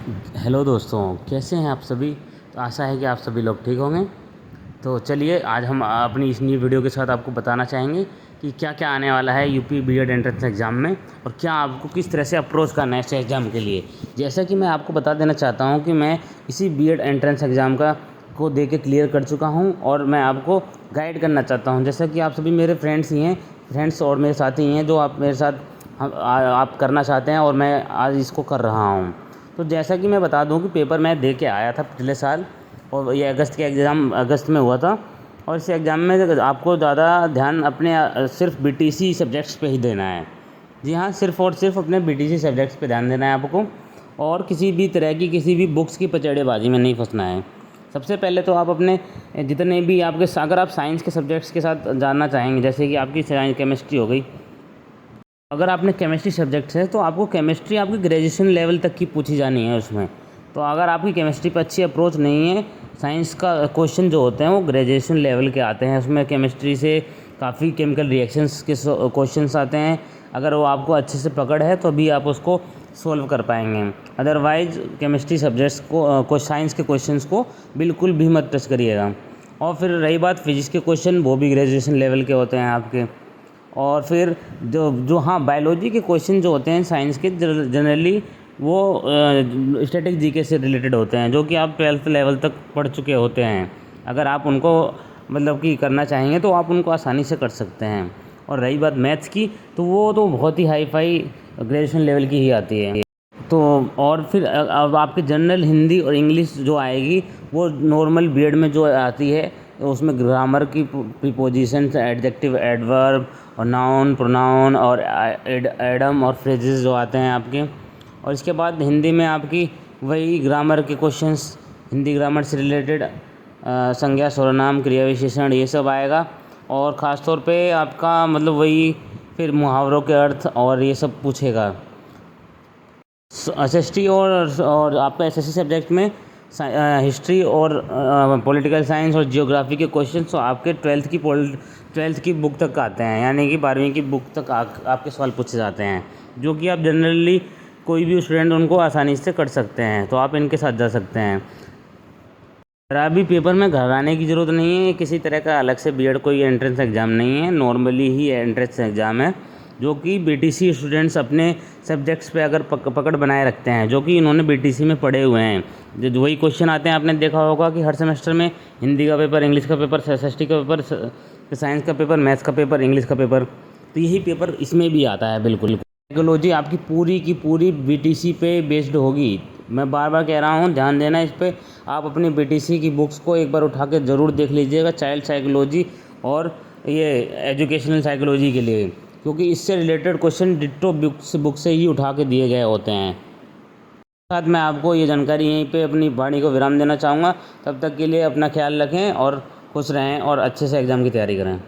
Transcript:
Hello दोस्तों, कैसे हैं आप सभी। तो आशा है कि आप सभी लोग ठीक होंगे। तो चलिए आज हम अपनी इस नई वीडियो के साथ आपको बताना चाहेंगे कि क्या क्या आने वाला है यूपी बीएड एंट्रेंस एग्ज़ाम में और क्या आपको किस तरह से अप्रोच करना है इस एग्ज़ाम के लिए। जैसा कि मैं आपको बता देना चाहता हूं कि मैं इसी बीएड एंट्रेंस एग्ज़ाम का को दे के क्लियर कर चुका हूं और मैं आपको गाइड करना चाहता हूं। जैसा कि आप सभी मेरे फ्रेंड्स और मेरे साथी हैं जो आप मेरे साथ आप करना चाहते हैं और मैं आज इसको कर रहा हूं। तो जैसा कि मैं बता दूं कि पेपर मैं दे के आया था पिछले साल और ये अगस्त के एग्ज़ाम अगस्त में हुआ था। और इस एग्ज़ाम में आपको ज़्यादा ध्यान अपने सिर्फ बीटीसी सब्जेक्ट्स पे ही देना है। जी हाँ, सिर्फ़ और सिर्फ अपने बीटीसी सब्जेक्ट्स पे ध्यान देना है आपको और किसी भी तरह की किसी भी बुक्स की पचड़ेबाजी में नहीं फंसना है। सबसे पहले तो आप अपने जितने भी आपके अगर आप साइंस के सब्जेक्ट्स के साथ जानना चाहेंगे, जैसे कि आपकी साइंस केमिस्ट्री हो गई, अगर आपने केमिस्ट्री सब्जेक्ट्स है तो आपको केमिस्ट्री आपकी ग्रेजुएशन लेवल तक की पूछी जानी है उसमें। तो अगर आपकी केमिस्ट्री पर अच्छी अप्रोच नहीं है, साइंस का क्वेश्चन जो होते हैं वो ग्रेजुएशन लेवल के आते हैं। उसमें केमिस्ट्री से काफ़ी केमिकल रिएक्शंस के क्वेश्चंस आते हैं। अगर वो आपको अच्छे से पकड़ है तो भी आप उसको सोल्व कर पाएंगे। अदरवाइज़ केमिस्ट्री सब्जेक्ट्स को साइंस के क्वेश्चंस को बिल्कुल भी मत टच करिएगा। और फिर रही बात फिजिक्स के क्वेश्चन, वो भी ग्रेजुएशन लेवल के होते हैं आपके। और फिर जो जो हाँ, बायोलॉजी के क्वेश्चन जो होते हैं साइंस के जनरली वो स्टैटिक जीके से रिलेटेड होते हैं, जो कि आप 12th लेवल तक पढ़ चुके होते हैं। अगर आप उनको मतलब कि करना चाहेंगे तो आप उनको आसानी से कर सकते हैं। और रही बात मैथ्स की, तो वो तो बहुत ही हाई फाई ग्रेजुएशन लेवल की ही आती है। तो और फिर अब आपके जनरल हिंदी और इंग्लिश जो आएगी वो नॉर्मल बीएड में जो आती है, तो उसमें ग्रामर की प्रीपोजिशंस, एडजेक्टिव, एडवर्ब और नाउन, प्रोनाउन और एडम और फ्रेजेस जो आते हैं आपके। और इसके बाद हिंदी में आपकी वही ग्रामर के क्वेश्चंस, हिंदी ग्रामर से रिलेटेड संज्ञा, सर्वनाम, क्रिया विशेषण, ये सब आएगा। और ख़ास तौर पे आपका मतलब वही फिर मुहावरों के अर्थ और ये सब पूछेगा। एसएसटी और आपका एसएससी सब्जेक्ट में हिस्ट्री और पॉलिटिकल साइंस और जियोग्राफी के क्वेश्चन तो आपके ट्वेल्थ की बुक तक आते हैं, यानी कि 12वीं की बुक तक आपके सवाल पूछे जाते हैं, जो कि आप जनरली कोई भी स्टूडेंट उनको आसानी से कर सकते हैं। तो आप इनके साथ जा सकते हैं। अभी पेपर में घबराने की ज़रूरत नहीं है। किसी तरह का अलग से बीएड कोई एंट्रेंस एग्ज़ाम नहीं है, नॉर्मली ही एंट्रेंस एग्ज़ाम है, जो कि बीटीसी स्टूडेंट्स अपने सब्जेक्ट्स पे अगर पकड़ बनाए रखते हैं, जो कि इन्होंने बीटीसी में पढ़े हुए हैं। जो वही क्वेश्चन आते हैं, आपने देखा होगा कि हर सेमेस्टर में हिंदी का पेपर, इंग्लिश का पेपर, एसएसटी का पेपर, साइंस का पेपर, मैथ्स का पेपर, इंग्लिश का पेपर, तो यही पेपर इसमें भी आता है। बिल्कुल साइकोलॉजी आपकी पूरी की पूरी बीटीसी पे बेस्ड होगी। मैं बार बार कह रहा हूँ, ध्यान देना इस पर। आप अपनी बीटीसी की बुक्स को एक बार उठा के ज़रूर देख लीजिएगा, चाइल्ड साइकोलॉजी और ये एजुकेशनल साइकोलॉजी के लिए, क्योंकि इससे रिलेटेड क्वेश्चन डिट्टो बुक से ही उठा के दिए गए होते हैं। साथ मैं आपको ये जानकारी यहीं पे अपनी वाणी को विराम देना चाहूँगा। तब तक के लिए अपना ख्याल रखें और खुश रहें और अच्छे से एग्ज़ाम की तैयारी करें।